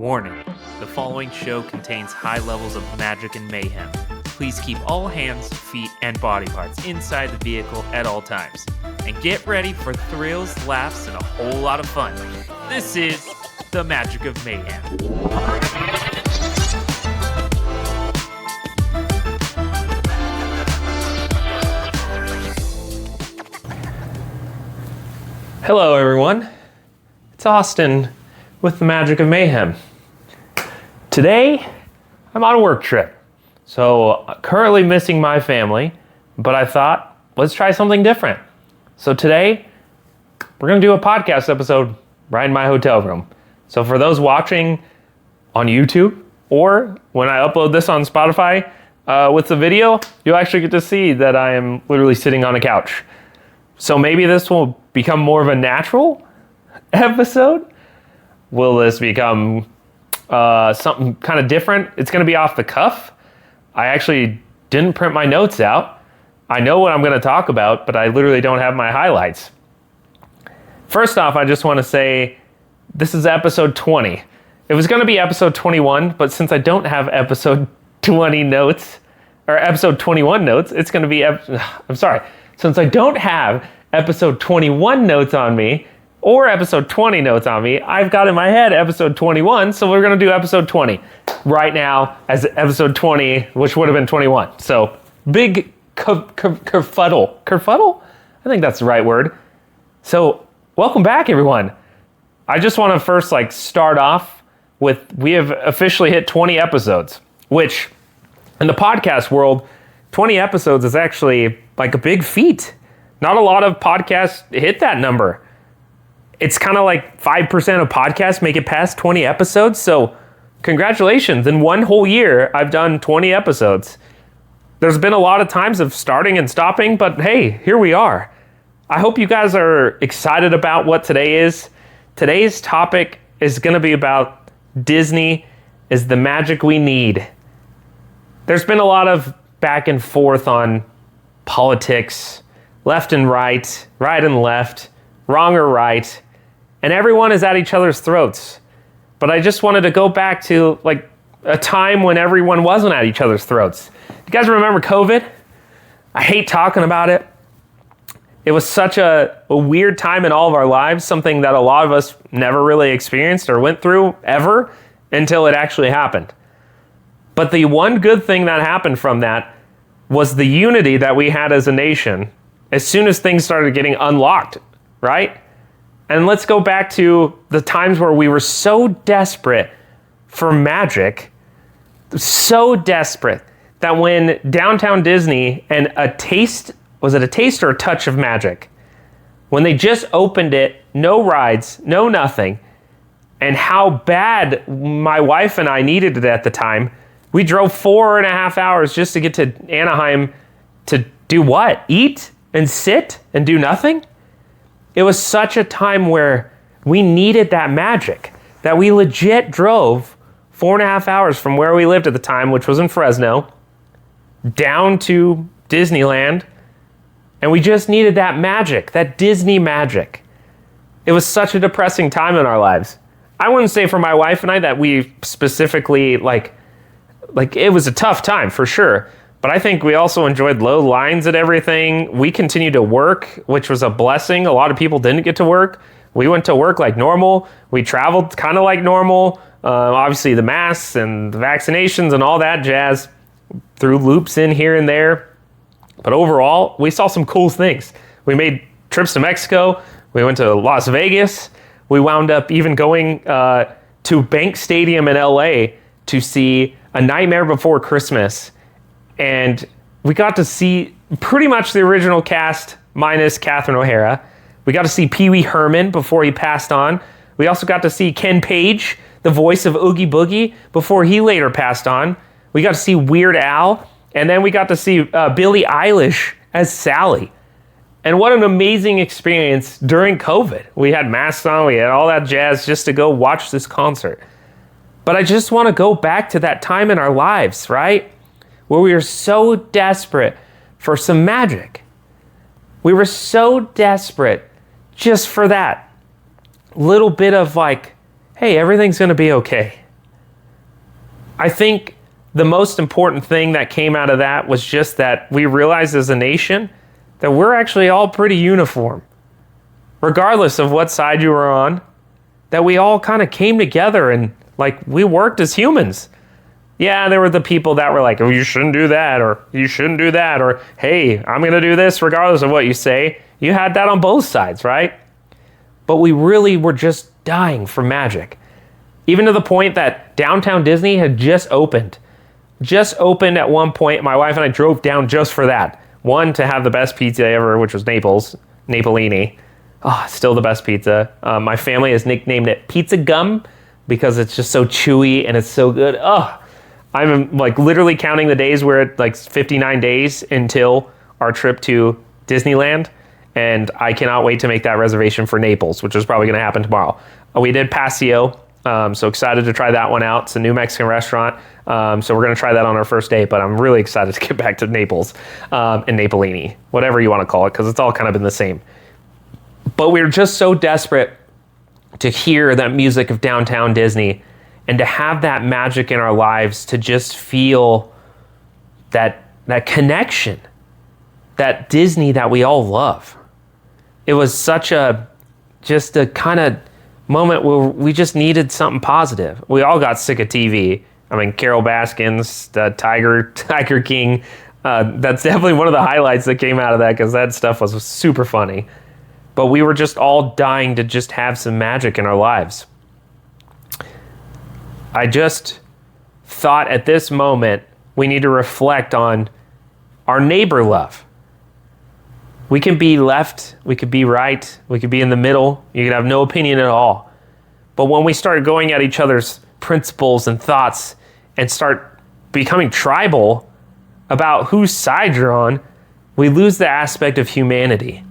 Warning, the following show contains high levels of magic and mayhem. Please keep all hands, feet, and body parts inside the vehicle at all times. And get ready for thrills, laughs, and a whole lot of fun. This is the Magic of Mayhem. Hello everyone, it's Austin with the Magic of Mayhem. Today, I'm on a work trip, so currently missing my family, but I thought, let's try something different. So today, we're gonna do a podcast episode right in my hotel room. So for those watching on YouTube, or when I upload this on Spotify with the video, you'll actually get to see that I am literally sitting on a couch. So maybe this will become more of a natural episode. Will this become something kind of different? It's going to be off the cuff. I actually didn't print my notes out. I know what I'm going to talk about, but I literally don't have my highlights. First off, I just want to say this is episode 20. It was going to be episode 21, but since I don't have episode 20 notes, or episode 21 notes, it's going to be, since I don't have episode 21 notes on me, or episode 20 notes on me, I've got in my head episode 21, so we're going to do episode 20 right now as episode 20, which would have been 21. So big kerfuddle. Kerfuddle? I think that's the right word. So welcome back, everyone. I just want to first start off with, we have officially hit 20 episodes, which in the podcast world, 20 episodes is actually like a big feat. Not a lot of podcasts hit that number. It's kind of like 5% of podcasts make it past 20 episodes. So congratulations. In one whole year, I've done 20 episodes. There's been a lot of times of starting and stopping, but hey, here we are. I hope you guys are excited about what today is. Today's topic is going to be about Disney is the magic we need. There's been a lot of back and forth on politics, left and right and left, wrong or right, and everyone is at each other's throats. But I just wanted to go back to a time when everyone wasn't at each other's throats. You guys remember COVID? I hate talking about it. It was such a weird time in all of our lives, something that a lot of us never really experienced or went through ever until it actually happened. But the one good thing that happened from that was the unity that we had as a nation as soon as things started getting unlocked, right? And let's go back to the times where we were so desperate for magic, so desperate that when Downtown Disney and was it a taste or a touch of magic? When they just opened it, no rides, no nothing, and how bad my wife and I needed it at the time, we drove 4.5 hours just to get to Anaheim to do what? Eat and sit and do nothing? It was such a time where we needed that magic that we legit drove 4.5 hours from where we lived at the time, which was in Fresno, down to Disneyland, and we just needed that magic, that Disney magic. It was such a depressing time in our lives. I wouldn't say for my wife and I that we specifically it was a tough time for sure, but I think we also enjoyed low lines at everything. We continued to work, which was a blessing. A lot of people didn't get to work. We went to work like normal. We traveled kind of like normal. Obviously the masks and the vaccinations and all that jazz threw loops in here and there. But overall, we saw some cool things. We made trips to Mexico. We went to Las Vegas. We wound up even going to Bank Stadium in LA to see A Nightmare Before Christmas. And we got to see pretty much the original cast minus Catherine O'Hara. We got to see Pee Wee Herman before he passed on. We also got to see Ken Page, the voice of Oogie Boogie, before he later passed on. We got to see Weird Al. And then we got to see Billie Eilish as Sally. And what an amazing experience during COVID. We had masks on, we had all that jazz just to go watch this concert. But I just want to go back to that time in our lives, right? Where we were so desperate for some magic. We were so desperate just for that little bit of hey, everything's going to be okay. I think the most important thing that came out of that was just that we realized as a nation that we're actually all pretty uniform. Regardless of what side you were on, that we all kind of came together and like we worked as humans. Yeah, there were the people that were like, oh, you shouldn't do that, or you shouldn't do that, or hey, I'm going to do this regardless of what you say. You had that on both sides, right? But we really were just dying for magic. Even to the point that downtown Disney had just opened. Just opened at one point. My wife and I drove down just for that. One, to have the best pizza ever, which was Napolini. Oh, still the best pizza. My family has nicknamed it Pizza Gum because it's just so chewy and it's so good. Oh, I'm like literally counting the days. We're at like 59 days until our trip to Disneyland. And I cannot wait to make that reservation for Naples, which is probably going to happen tomorrow. We did Paseo. So excited to try that one out. It's a new Mexican restaurant. So we're going to try that on our first date, but I'm really excited to get back to Naples and Napolini, whatever you want to call it, because it's all kind of been the same. But we were just so desperate to hear that music of downtown Disney and to have that magic in our lives, to just feel that connection, that Disney that we all love. It was such just a kind of moment where we just needed something positive. We all got sick of TV. I mean, Carol Baskins, the Tiger King. That's definitely one of the highlights that came out of that, because that stuff was super funny. But we were just all dying to just have some magic in our lives. I just thought at this moment we need to reflect on our neighbor love. We can be left, we could be right, we could be in the middle, you could have no opinion at all. But when we start going at each other's principles and thoughts and start becoming tribal about whose side you're on, we lose the aspect of humanity.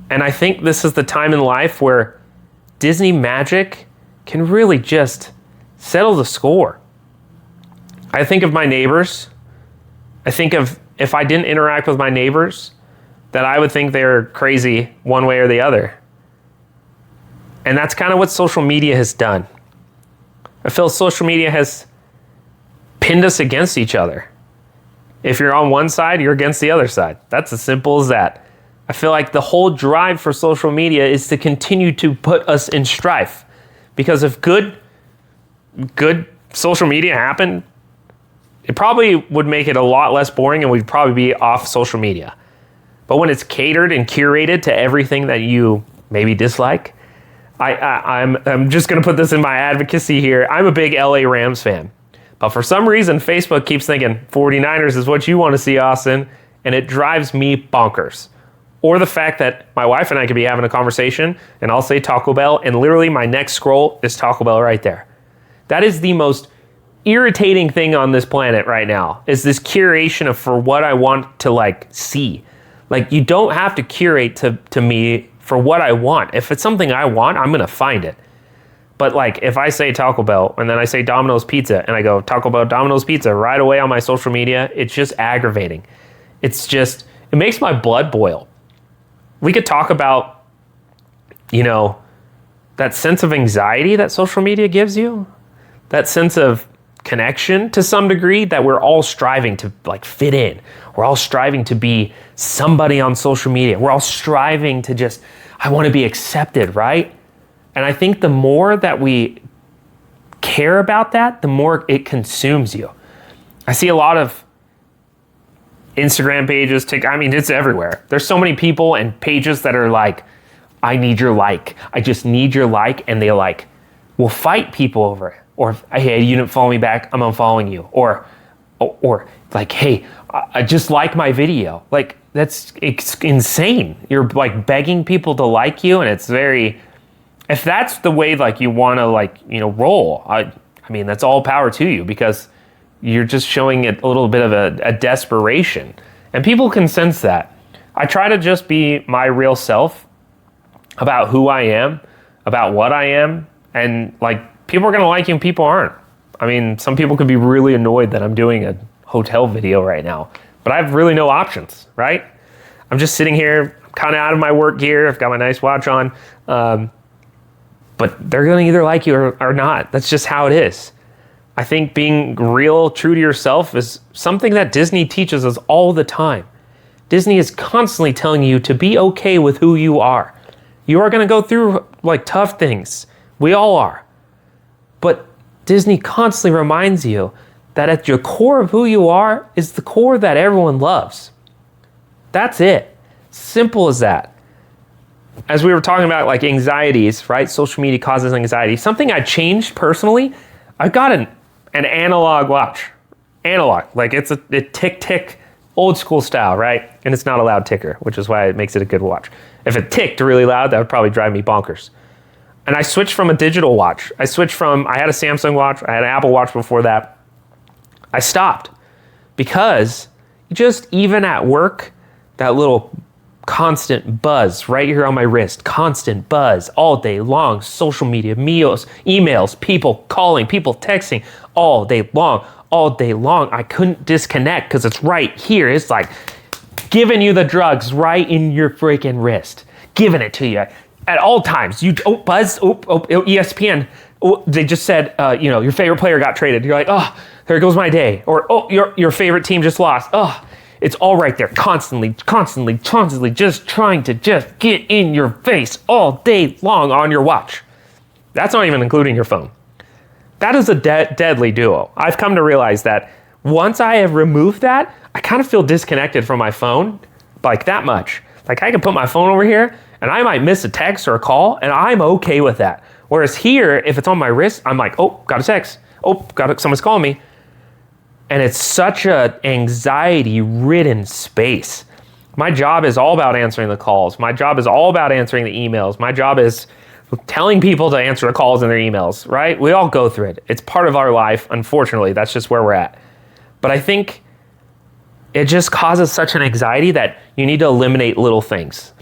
And I think this is the time in life where Disney magic can really just settle the score. I think of my neighbors. I think of if I didn't interact with my neighbors, that I would think they're crazy one way or the other. And that's kind of what social media has done. I feel social media has pinned us against each other. If you're on one side, you're against the other side. That's as simple as that. I feel like the whole drive for social media is to continue to put us in strife. Because if good social media happened, it probably would make it a lot less boring and we'd probably be off social media. But when it's catered and curated to everything that you maybe dislike, I'm just going to put this in my advocacy here. I'm a big LA Rams fan. But for some reason, Facebook keeps thinking 49ers is what you want to see, Austin, and it drives me bonkers. Or the fact that my wife and I could be having a conversation and I'll say Taco Bell and literally my next scroll is Taco Bell right there. That is the most irritating thing on this planet right now, is this curation of for what I want to like see. Like, you don't have to curate to me for what I want. If it's something I want, I'm going to find it. But like, if I say Taco Bell and then I say Domino's Pizza and I go Taco Bell, Domino's Pizza right away on my social media, it's just aggravating. It makes my blood boil. We could talk about, that sense of anxiety that social media gives you, that sense of connection to some degree that we're all striving to like fit in. We're all striving to be somebody on social media. We're all striving to I want to be accepted, right? And I think the more that we care about that, the more it consumes you. I see a lot of Instagram pages, it's everywhere. There's so many people and pages that are like, I need your like. I just need your like. And they will fight people over it. Or, hey, you didn't follow me back, I'm unfollowing you. Or like, hey, I just like my video. Like, it's insane. You're like begging people to like you, and it's if that's the way like you want to roll, I mean, that's all power to you, because you're just showing it a little bit of a desperation. And people can sense that. I try to just be my real self about who I am, about what I am, and people are going to like you and people aren't. I mean, some people could be really annoyed that I'm doing a hotel video right now, but I have really no options, right? I'm just sitting here, kind of out of my work gear. I've got my nice watch on, but they're going to either like you or not. That's just how it is. I think being real, true to yourself is something that Disney teaches us all the time. Disney is constantly telling you to be okay with who you are. You are going to go through like tough things. We all are. But Disney constantly reminds you that at your core of who you are is the core that everyone loves. That's it. Simple as that. As we were talking about like anxieties, right? Social media causes anxiety. Something I changed personally, I got an analog watch. Analog, like it's a tick, old school style, right? And it's not a loud ticker, which is why it makes it a good watch. If it ticked really loud, that would probably drive me bonkers. And I switched from a digital watch. I had a Samsung watch, I had an Apple Watch before that. I stopped because just even at work, that little constant buzz right here on my wrist, constant buzz all day long, social media, meals, emails, people calling, people texting all day long. I couldn't disconnect because it's right here. It's like giving you the drugs right in your freaking wrist, giving it to you at all times. Buzz, ESPN. Oh, they just said, your favorite player got traded. You're like, oh, there goes my day. Or, oh, your favorite team just lost. Oh, it's all right there, constantly, just trying to just get in your face all day long on your watch. That's not even including your phone. That is a deadly duo. I've come to realize that once I have removed that, I kind of feel disconnected from my phone, like that much. Like I can put my phone over here and I might miss a text or a call and I'm okay with that. Whereas here, if it's on my wrist, I'm like, oh, got a text. Oh, someone's calling me. And it's such a anxiety-ridden space. My job is all about answering the calls. My job is all about answering the emails. My job is telling people to answer the calls and their emails, right? We all go through it. It's part of our life. Unfortunately, that's just where we're at. But I think it just causes such an anxiety that you need to eliminate little things.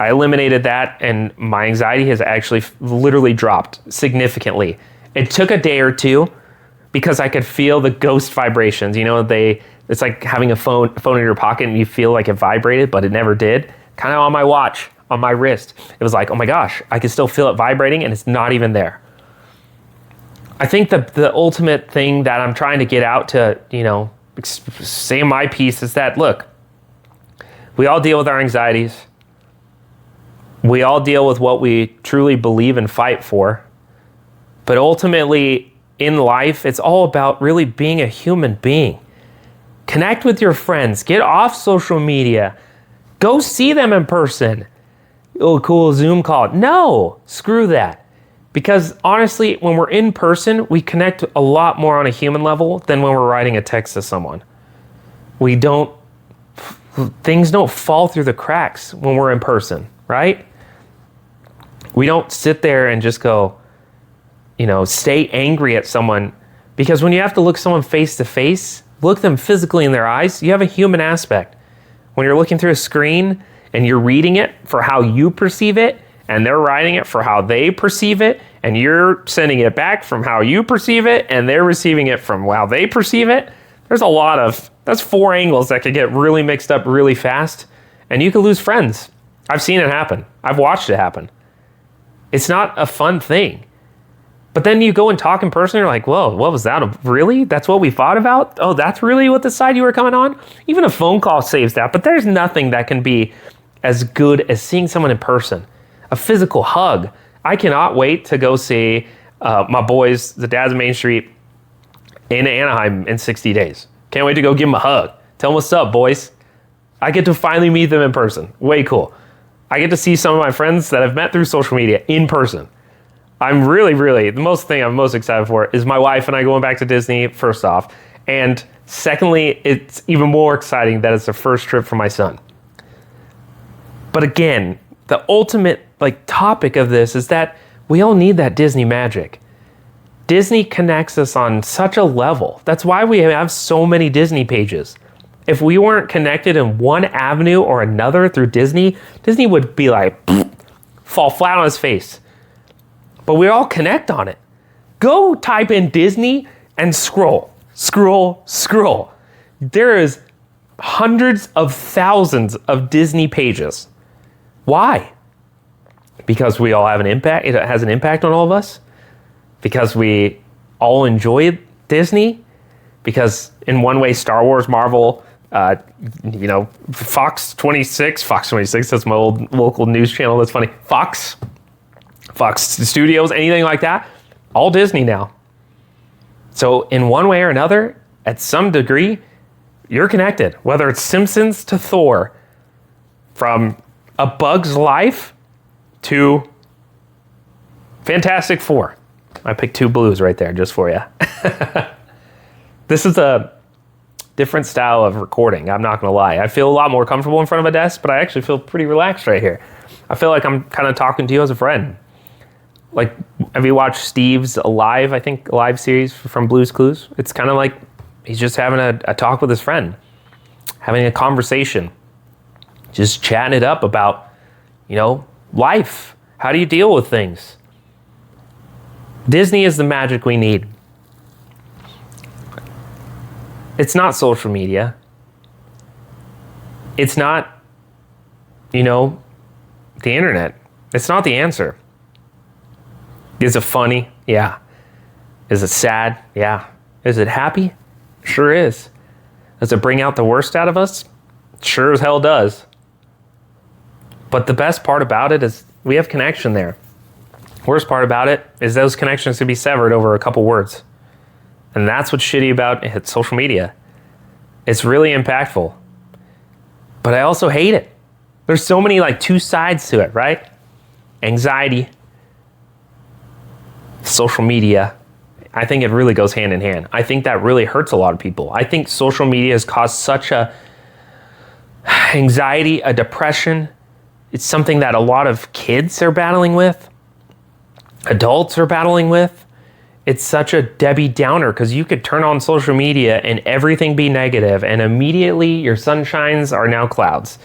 I eliminated that and my anxiety has actually literally dropped significantly. It took a day or two because I could feel the ghost vibrations. It's like having a phone in your pocket and you feel like it vibrated, but it never did. Kind of on my watch, on my wrist. It was like, oh my gosh, I can still feel it vibrating and it's not even there. I think the ultimate thing that I'm trying to get out to, say my piece is that, look, we all deal with our anxieties. We all deal with what we truly believe and fight for. But ultimately, in life, it's all about really being a human being. Connect with your friends. Get off social media. Go see them in person. Oh, cool Zoom call. No, screw that. Because honestly, when we're in person, we connect a lot more on a human level than when we're writing a text to someone. Things don't fall through the cracks when we're in person, right? We don't sit there and just go, stay angry at someone, because when you have to look someone face to face, look them physically in their eyes, you have a human aspect. When you're looking through a screen and you're reading it for how you perceive it, and they're writing it for how they perceive it, and you're sending it back from how you perceive it, and they're receiving it from how they perceive it, that's 4 angles that could get really mixed up really fast, and you could lose friends. I've seen it happen. I've watched it happen. It's not a fun thing. But then you go and talk in person, you're like, whoa, what was that? Really? That's what we fought about? Oh, that's really what the side you were coming on? Even a phone call saves that, but there's nothing that can be as good as seeing someone in person. A physical hug. I cannot wait to go see my boys, the Dads of Main Street, in Anaheim in 60 days. Can't wait to go give them a hug. Tell them what's up, boys. I get to finally meet them in person. Way cool. I get to see some of my friends that I've met through social media in person. I'm really, the most thing I'm most excited for is my wife and I going back to Disney, first off. And secondly, it's even more exciting that it's the first trip for my son. But again, the ultimate topic of this is that we all need that Disney magic. Disney connects us on such a level. That's why we have so many Disney pages. If we weren't connected in one avenue or another through Disney, Disney would be like, fall flat on his face. But we all connect on it. Go type in Disney and scroll. There is hundreds of thousands of Disney pages. Why? Because we all have an impact. It has an impact on all of us. Because we all enjoy Disney, because in one way, Star Wars, Marvel, Fox 26, that's my old local news channel. That's funny. Fox Studios, anything like that, all Disney now. So in one way or another, at some degree, you're connected, whether it's Simpsons to Thor, from A Bug's Life to Fantastic Four. I picked 2 blues right there just for you. This is a different style of recording, I'm not gonna lie. I feel a lot more comfortable in front of a desk, but I actually feel pretty relaxed right here. I feel like I'm kind of talking to you as a friend. Like, have you watched Steve's Alive series from Blue's Clues? It's kind of like he's just having a talk with his friend, having a conversation, just chatting it up about, life. How do you deal with things? Disney is the magic we need. It's not social media. It's not, the internet. It's not the answer. Is it funny? Yeah. Is it sad? Yeah. Is it happy? Sure is. Does it bring out the worst out of us? Sure as hell does. But the best part about it is we have connection there. Worst part about it is those connections can be severed over a couple words. And that's what's shitty about social media. It's really impactful. But I also hate it. There's so many 2 sides to it, right? Anxiety, social media. I think it really goes hand in hand. I think that really hurts a lot of people. I think social media has caused such a anxiety, a depression. It's something that a lot of kids are battling with. Adults are battling with. It's such a Debbie Downer because you could turn on social media and everything be negative and immediately your sunshines are now clouds.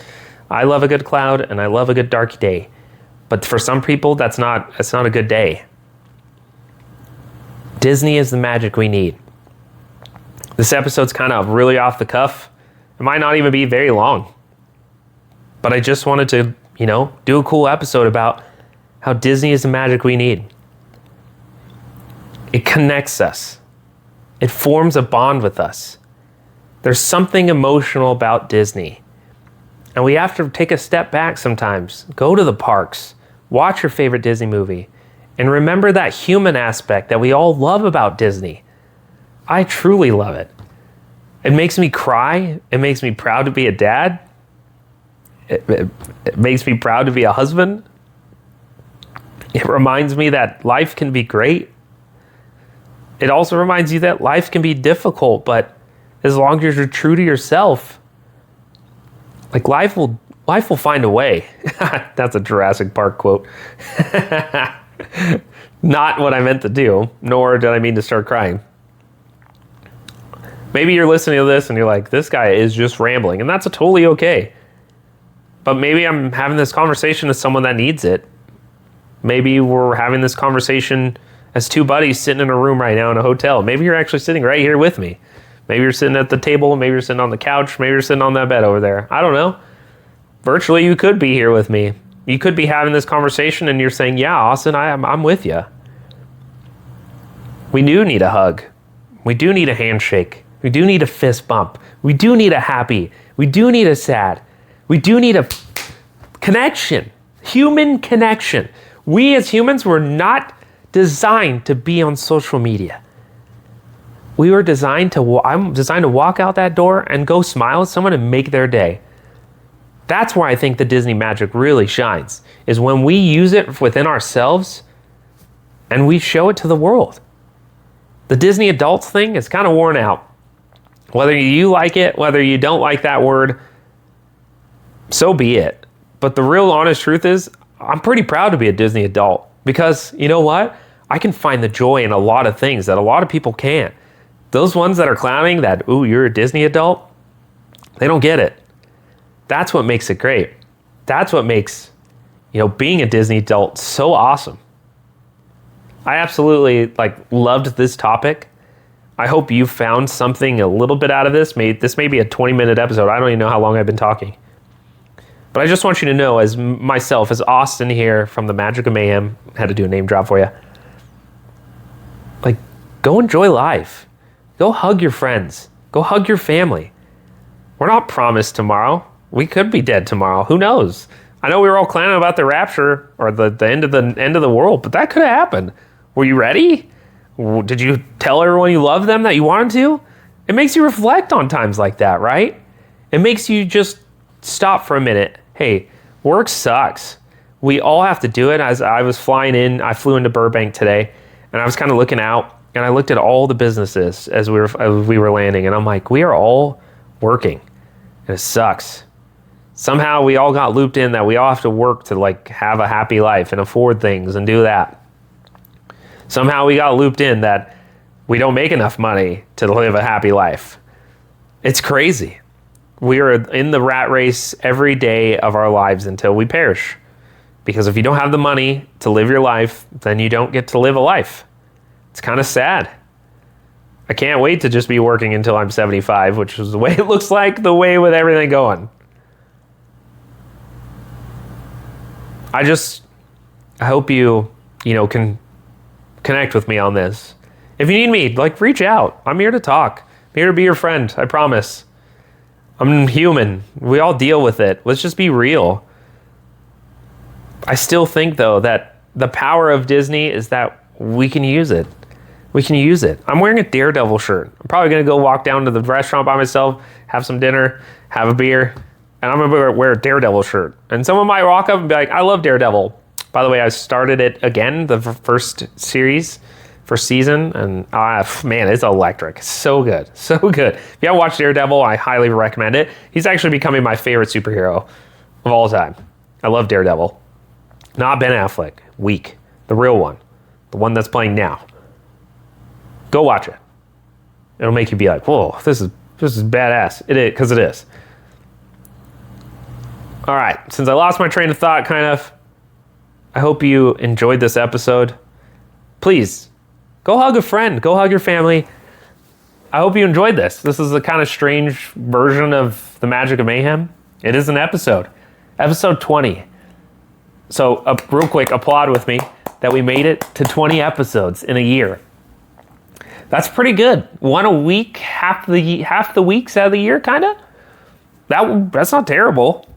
I love a good cloud and I love a good dark day. But for some people, that's not a good day. Disney is the magic we need. This episode's kind of really off the cuff. It might not even be very long. But I just wanted to, do a cool episode about how Disney is the magic we need. It connects us. It forms a bond with us. There's something emotional about Disney. And we have to take a step back sometimes. Go to the parks. Watch your favorite Disney movie. And remember that human aspect that we all love about Disney. I truly love it. It makes me cry. It makes me proud to be a dad. It makes me proud to be a husband. It reminds me that life can be great. It also reminds you that life can be difficult, but as long as you're true to yourself, life will find a way. That's a Jurassic Park quote. Not what I meant to do, nor did I mean to start crying. Maybe you're listening to this and you're like, this guy is just rambling, and that's totally okay. But maybe I'm having this conversation with someone that needs it. Maybe we're having this conversation as 2 buddies sitting in a room right now in a hotel. Maybe you're actually sitting right here with me. Maybe you're sitting at the table. Maybe you're sitting on the couch. Maybe you're sitting on that bed over there. I don't know. Virtually, you could be here with me. You could be having this conversation and you're saying, yeah, Austin, I'm with you. We do need a hug. We do need a handshake. We do need a fist bump. We do need a happy. We do need a sad. We do need a connection. Human connection. We as humans were not designed to be on social media. We were designed to, I'm designed to walk out that door and go smile at someone and make their day. That's where I think the Disney magic really shines, is when we use it within ourselves and we show it to the world. The Disney adults thing is kind of worn out. Whether you like it, whether you don't like that word, so be it. But the real honest truth is, I'm pretty proud to be a Disney adult because you know what? I can find the joy in a lot of things that a lot of people can't. Those ones that are clowning that, ooh, you're a Disney adult, they don't get it. That's what makes it great. That's what makes, being a Disney adult so awesome. I absolutely loved this topic. I hope you found something a little bit out of this. This may be a 20-minute episode. I don't even know how long I've been talking. But I just want you to know, as myself, as Austin here from the Magic of Mayhem, had to do a name drop for you. Go enjoy life. Go hug your friends. Go hug your family. We're not promised tomorrow. We could be dead tomorrow. Who knows? I know we were all planning about the rapture or the end of the world, but that could have happened. Were you ready? Did you tell everyone you love them that you wanted to? It makes you reflect on times like that, right? It makes you just stop for a minute. Hey, work sucks. We all have to do it. As I was flying in, I flew into Burbank today, and I was kind of looking out, and I looked at all the businesses as we were landing, and I'm like, we are all working, and it sucks. Somehow we all got looped in that we all have to work to like have a happy life and afford things and do that. Somehow we got looped in that we don't make enough money to live a happy life. It's crazy. We are in the rat race every day of our lives until we perish. Because if you don't have the money to live your life, then you don't get to live a life. It's kind of sad. I can't wait to just be working until I'm 75, which is the way it looks like, the way with everything going. I hope you can connect with me on this. If you need me, like, reach out. I'm here to talk. I'm here to be your friend. I promise. I'm human. We all deal with it. Let's just be real. I still think, though, that the power of Disney is that we can use it. We can use it. I'm wearing a Daredevil shirt. I'm probably going to go walk down to the restaurant by myself, have some dinner, have a beer, and I'm going to wear a Daredevil shirt. And someone might walk up and be like, I love Daredevil. By the way, I started it again, the first season, and man, it's electric. So good. So good. If you haven't watched Daredevil, I highly recommend it. He's actually becoming my favorite superhero of all time. I love Daredevil. Not Ben Affleck. Weak. The real one. The one that's playing now. Go watch it. It'll make you be like, whoa, this is badass. It is, because it is. All right, since I lost my train of thought, kind of, I hope you enjoyed this episode. Please, go hug a friend. Go hug your family. I hope you enjoyed this. This is a kind of strange version of the Magic of Mayhem. It is an episode. Episode 20. So, real quick, applaud with me that we made it to 20 episodes in a year. That's pretty good. One a week, half the weeks out of the year, kind of. That's not terrible.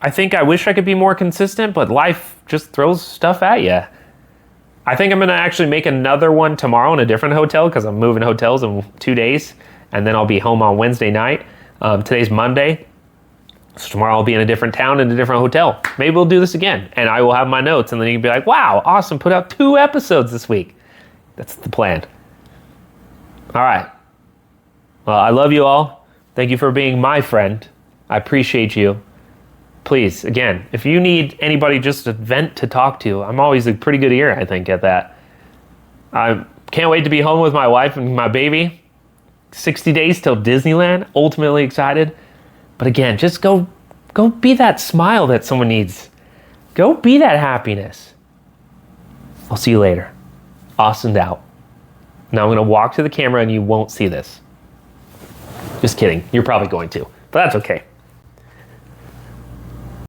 I think I wish I could be more consistent, but life just throws stuff at you. I think I'm going to actually make another one tomorrow in a different hotel because I'm moving hotels in 2 days, and then I'll be home on Wednesday night. Today's Monday, so tomorrow I'll be in a different town in a different hotel. Maybe we'll do this again, and I will have my notes, and then you can be like, wow, awesome, put out 2 episodes this week. That's the plan. All right. Well, I love you all. Thank you for being my friend. I appreciate you. Please, again, if you need anybody just to vent to talk to, I'm always a pretty good ear, I think, at that. I can't wait to be home with my wife and my baby. 60 days till Disneyland. Ultimately excited. But again, just go be that smile that someone needs. Go be that happiness. I'll see you later. Austin's out. Now I'm going to walk to the camera and you won't see this. Just kidding. You're probably going to. But that's okay.